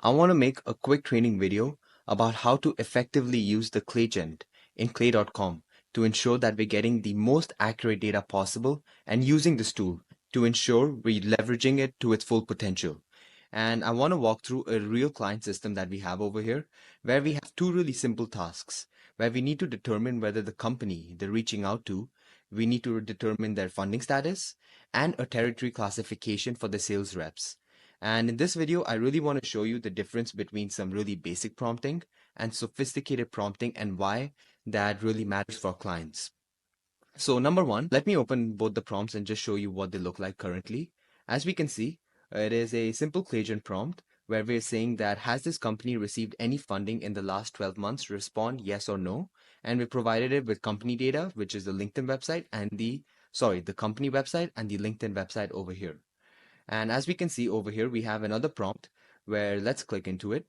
I want to make a quick training video about how to effectively use the Claygen in clay.com to ensure that we're getting the most accurate data possible and using this tool to ensure we're leveraging it to its full potential. And I want to walk through a real client system that we have over here where we have two really simple tasks where we need to determine whether the company they're reaching out to, we need to determine their funding status and a territory classification for the sales reps. And in this video, I really want to show you the difference between some really basic prompting and sophisticated prompting and why that really matters for clients. So number one, let me open both the prompts and just show you what they look like currently. As we can see, it is a simple Claygen prompt where we're saying that has this company received any funding in the last 12 months? Respond yes or no. And we provided it with company data, which is the LinkedIn website and the company website and the LinkedIn website over here. And as we can see over here, we have another prompt where let's click into it,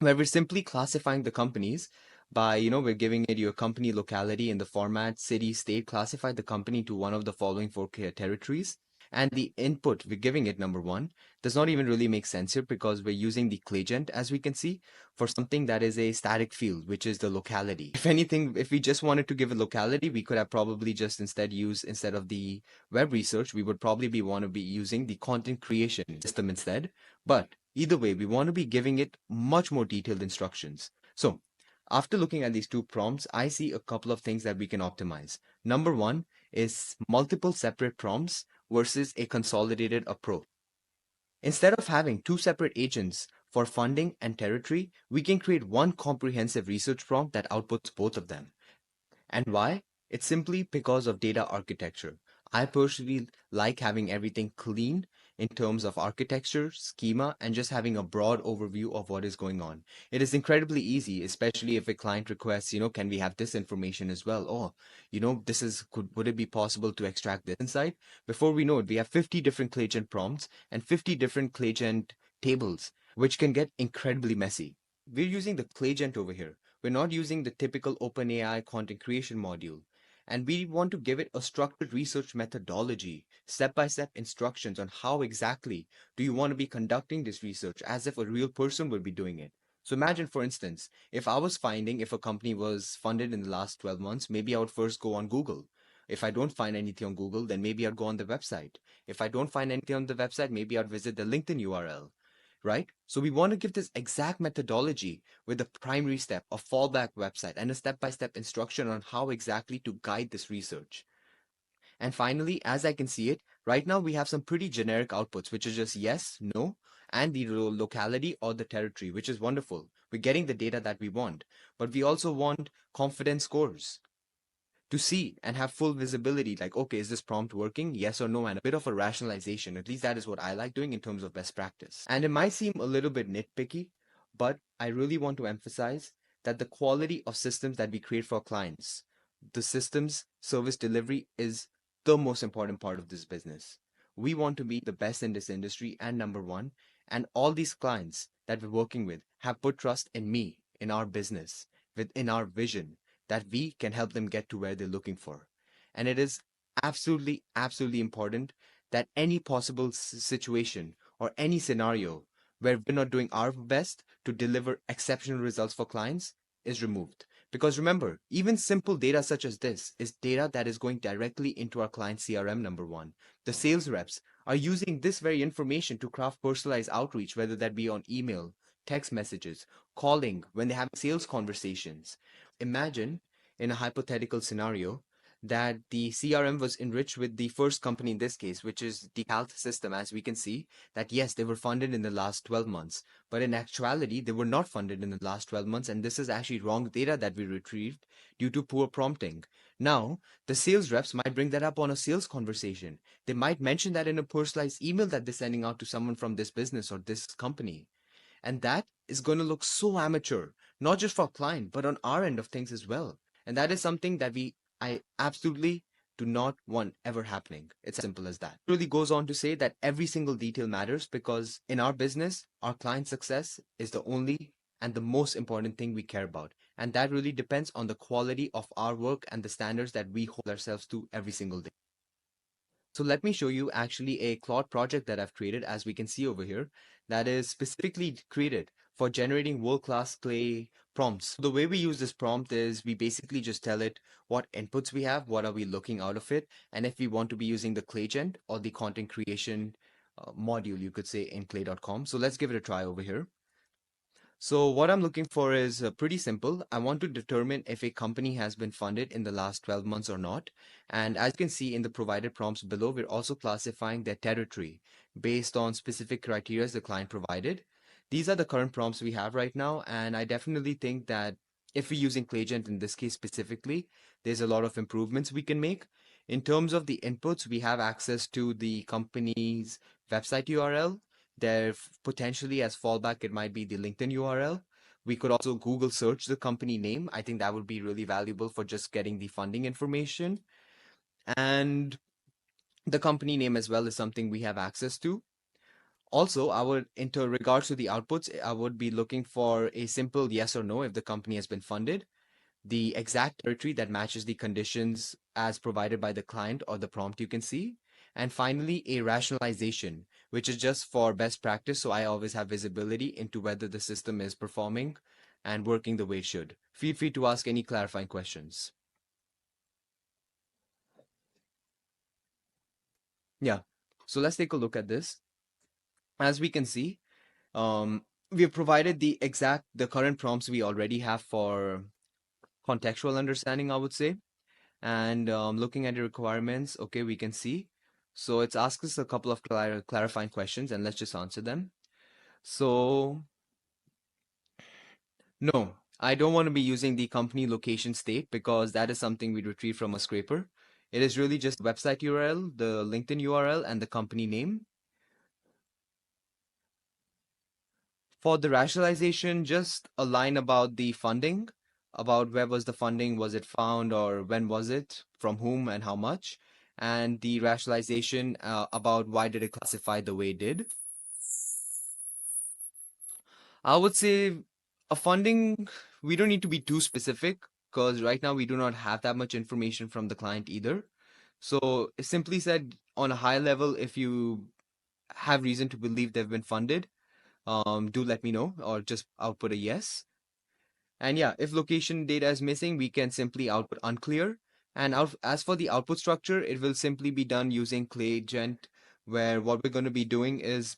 where we're simply classifying the companies by, we're giving it your company locality in the format, city, state, classify the company to one of the following four territories. And the input we're giving it, number one, does not even really make sense here because we're using the Claygen, as we can see, for something that is a static field, which is the locality. If anything, if we just wanted to give a locality, we could have probably just instead of the web research, we would probably want to be using the content creation system instead. But either way, we want to be giving it much more detailed instructions. So after looking at these two prompts, I see a couple of things that we can optimize. Number one is multiple separate prompts versus a consolidated approach. Instead of having two separate agents for funding and territory, we can create one comprehensive research prompt that outputs both of them. And why? It's simply because of data architecture. I personally like having everything clean in terms of architecture, schema, and just having a broad overview of what is going on. It is incredibly easy, especially if a client requests, can we have this information as well? Or, would it be possible to extract this insight? Before we know it, we have 50 different Claygen prompts and 50 different Claygen tables, which can get incredibly messy. We're using the Claygen over here. We're not using the typical OpenAI content creation module. And we want to give it a structured research methodology, step-by-step instructions on how exactly do you want to be conducting this research as if a real person would be doing it. So imagine, for instance, if I was finding if a company was funded in the last 12 months, maybe I would first go on Google. If I don't find anything on Google, then maybe I'd go on the website. If I don't find anything on the website, maybe I'd visit the LinkedIn URL, right? So we want to give this exact methodology with a primary step, a fallback website, and a step-by-step instruction on how exactly to guide this research. And finally, as I can see it, right now we have some pretty generic outputs, which is just yes, no, and the locality or the territory, which is wonderful. We're getting the data that we want, but we also want confidence scores to see and have full visibility like, okay, is this prompt working? Yes or no, and a bit of a rationalization. At least that is what I like doing in terms of best practice. And it might seem a little bit nitpicky, but I really want to emphasize that the quality of systems that we create for clients, the systems service delivery is the most important part of this business. We want to be the best in this industry and number one. And all these clients that we're working with have put trust in me, in our business, within our vision that we can help them get to where they're looking for. And it is absolutely, absolutely important that any possible situation or any scenario where we're not doing our best to deliver exceptional results for clients is removed. Because remember, even simple data such as this is data that is going directly into our client CRM, number one. The sales reps are using this very information to craft personalized outreach, whether that be on email, text messages, calling, when they have sales conversations. Imagine in a hypothetical scenario that the CRM was enriched with the first company in this case, which is the health system, as we can see that yes, they were funded in the last 12 months, but in actuality, they were not funded in the last 12 months. And this is actually wrong data that we retrieved due to poor prompting. Now, the sales reps might bring that up on a sales conversation. They might mention that in a personalized email that they're sending out to someone from this business or this company. And that is going to look so amateur, not just for our client, but on our end of things as well. And that is something that I absolutely do not want ever happening. It's as simple as that. It really goes on to say that every single detail matters because in our business, our client success is the only and the most important thing we care about. And that really depends on the quality of our work and the standards that we hold ourselves to every single day. So let me show you actually a Claude project that I've created, as we can see over here, that is specifically created for generating world-class clay prompts. The way we use this prompt is we basically just tell it what inputs we have, what are we looking out of it, and if we want to be using the ClayGen or the content creation module, you could say, in clay.com. So let's give it a try over here. So what I'm looking for is pretty simple. I want to determine if a company has been funded in the last 12 months or not. And as you can see in the provided prompts below, we're also classifying their territory based on specific criteria the client provided. These are the current prompts we have right now, and I definitely think that if we're using ClayGent in this case specifically, there's a lot of improvements we can make. In terms of the inputs, we have access to the company's website URL. There potentially as fallback, it might be the LinkedIn URL. We could also Google search the company name. I think that would be really valuable for just getting the funding information. And the company name as well is something we have access to. Also, I would, into regards to the outputs, I would be looking for a simple yes or no if the company has been funded, the exact territory that matches the conditions as provided by the client or the prompt you can see. And finally, a rationalization, which is just for best practice. So I always have visibility into whether the system is performing and working the way it should. Feel free to ask any clarifying questions. Yeah. So let's take a look at this. As we can see, we have provided the current prompts we already have for contextual understanding, I would say. And looking at the requirements, okay, we can see. So it's asked us a couple of clarifying questions, and let's just answer them. So, no, I don't want to be using the company location state because that is something we retrieve from a scraper. It is really just the website URL, the LinkedIn URL, and the company name. For the rationalization, just a line about the funding, about where was the funding, was it found, or when was it, from whom, and how much, and the rationalization about why did it classify the way it did. I would say a funding, we don't need to be too specific because right now we do not have that much information from the client either. So simply said, on a high level, if you have reason to believe they've been funded, do let me know or just output a yes. And yeah, if location data is missing, we can simply output unclear. And as for the output structure, it will simply be done using ClayGent, where what we're going to be doing is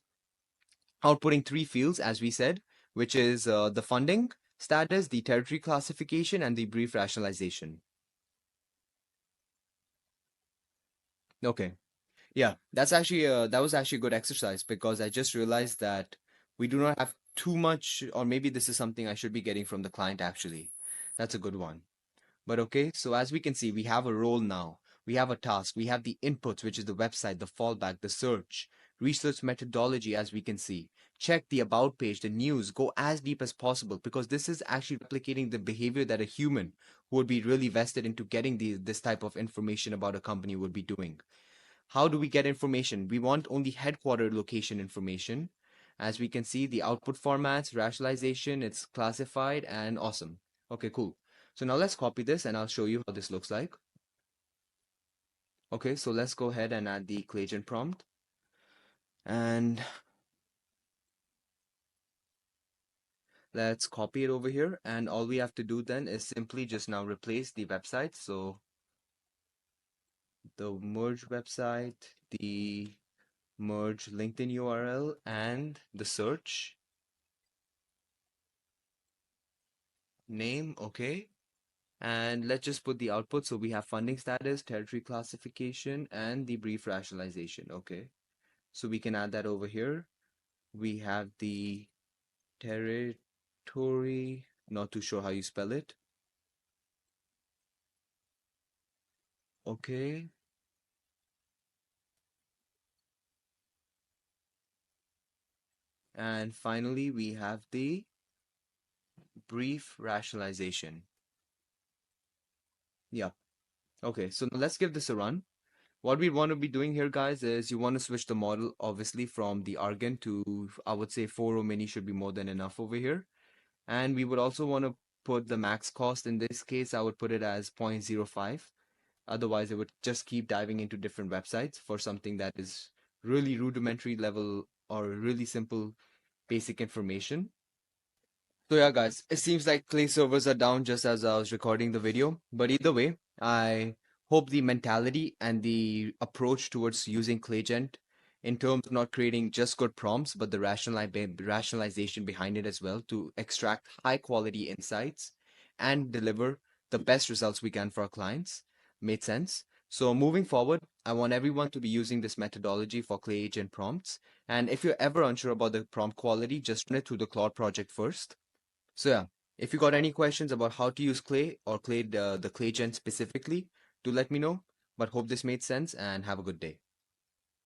outputting three fields, as we said, which is the funding status, the territory classification, and the brief rationalization. Okay. Yeah, that was actually a good exercise because I just realized that we do not have too much, or maybe this is something I should be getting from the client actually. That's a good one. But okay, so as we can see, we have a role now. We have a task. We have the inputs, which is the website, the fallback, the search, research methodology, as we can see. Check the about page, the news, go as deep as possible because this is actually replicating the behavior that a human who would be really vested into getting this type of information about a company would be doing. How do we get information? We want only headquarter location information. As we can see, the output formats, rationalization, it's classified and awesome. Okay, cool. So now let's copy this and I'll show you how this looks like. Okay, so let's go ahead and add the ClayGen prompt. And let's copy it over here. And all we have to do then is simply just now replace the website. So the merge website, the merge LinkedIn URL, and the search name. Okay. And let's just put the output. So we have funding status, territory classification, and the brief rationalization. Okay. So we can add that over here. We have the territory, not too sure how you spell it. Okay. And finally, we have the brief rationalization. Yeah. Okay. So now let's give this a run. What we want to be doing here, guys, is you want to switch the model, obviously, from the Argon to, I would say, 4 mini should be more than enough over here. And we would also want to put the max cost. In this case, I would put it as 0.05. Otherwise, it would just keep diving into different websites for something that is really rudimentary level or really simple basic information. So yeah, guys, it seems like Clay servers are down just as I was recording the video. But either way, I hope the mentality and the approach towards using ClayGent in terms of not creating just good prompts, but the rationalization behind it as well to extract high quality insights and deliver the best results we can for our clients made sense. So moving forward, I want everyone to be using this methodology for Clay agent prompts. And if you're ever unsure about the prompt quality, just run it through the Claude project first. So yeah, if you got any questions about how to use Clay or Clay the Clay Gen specifically, do let me know. But hope this made sense and have a good day.